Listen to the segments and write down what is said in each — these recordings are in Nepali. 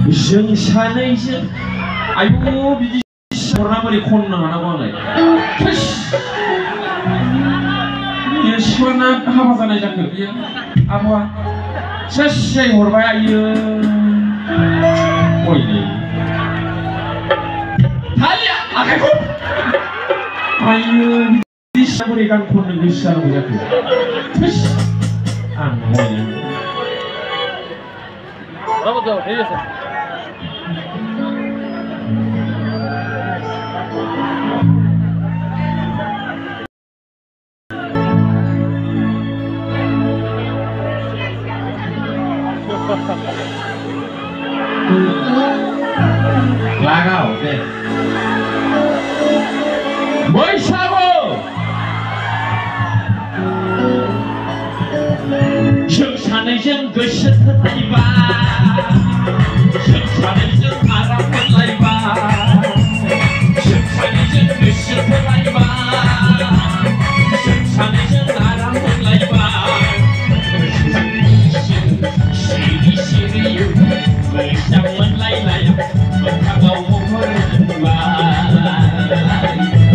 जों सानैजों आयु बिदि हरना बोरै खननो हानांगौ आंलाय सिख्लाना हाबा जानाय जाखो बियो आब'आ सेस हरबाय आयो ओइलै थालिया आखाइखौ आयो बिदि बोरै गान खननो गोसो जानांगौ जाखो आं हयलै Vamos dong, ini sih. Lagau deh. Boy Sabo. जों सानैजों गोसो थोलायबा जों सानैजों आराम मोनलायबा जों सानैजों गोसो थोलायबा जों सानैजों आराम मोनलायबा सिरि सिरि मोजां मोनलायनाय मोखाङाव महर मोनबाय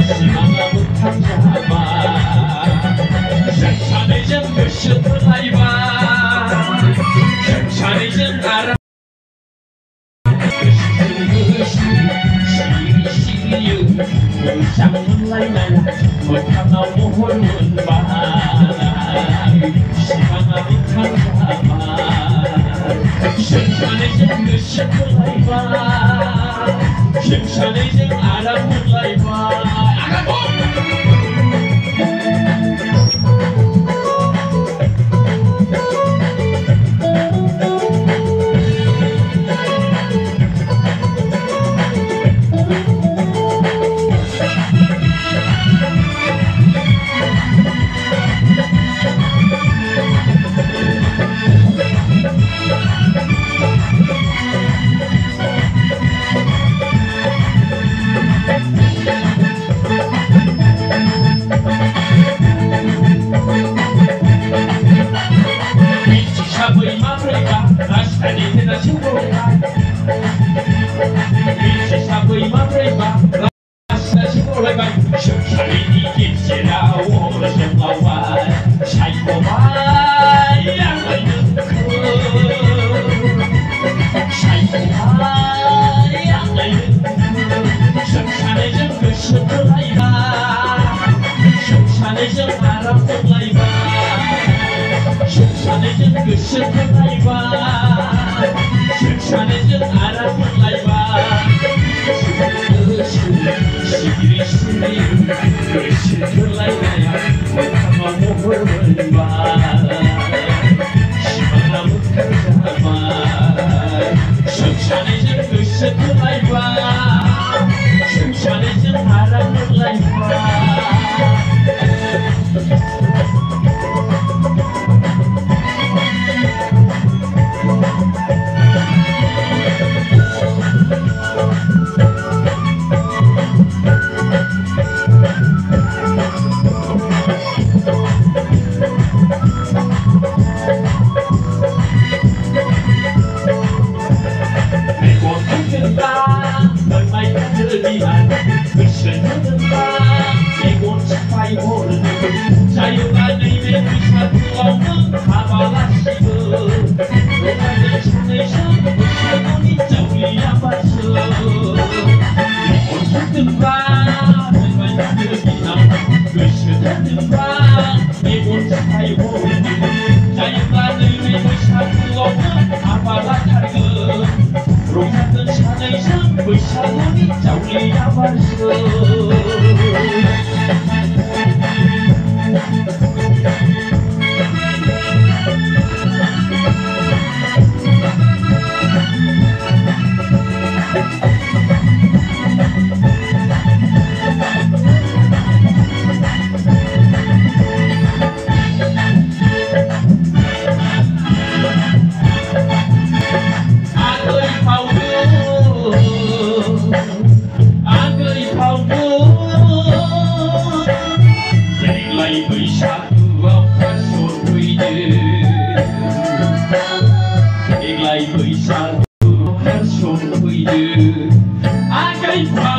सिमाङा मोगथां जाबाय जों सानैजों गोसो थोलायबा जों सानैजों आराम मोजां मोनलायनाय मोखाङाव महर मोनबाय सिमाङा मोगथां जाबाय जों सानैजों गोसो थोलायबाय जों सानैजों आराम मोनलायबाय गोसो थोलायबाय जों सानैजों आराम मोनलायबाय सिरि सिरि गोसो थोलायनाया मोखाङाव महर मोनबाय सिमाङा मोगथां जाबाय जों सानैजों गोसो थोलायबाय जों सानैजों आराम मोनलायबाय ชมคุยยืนอาไกลความ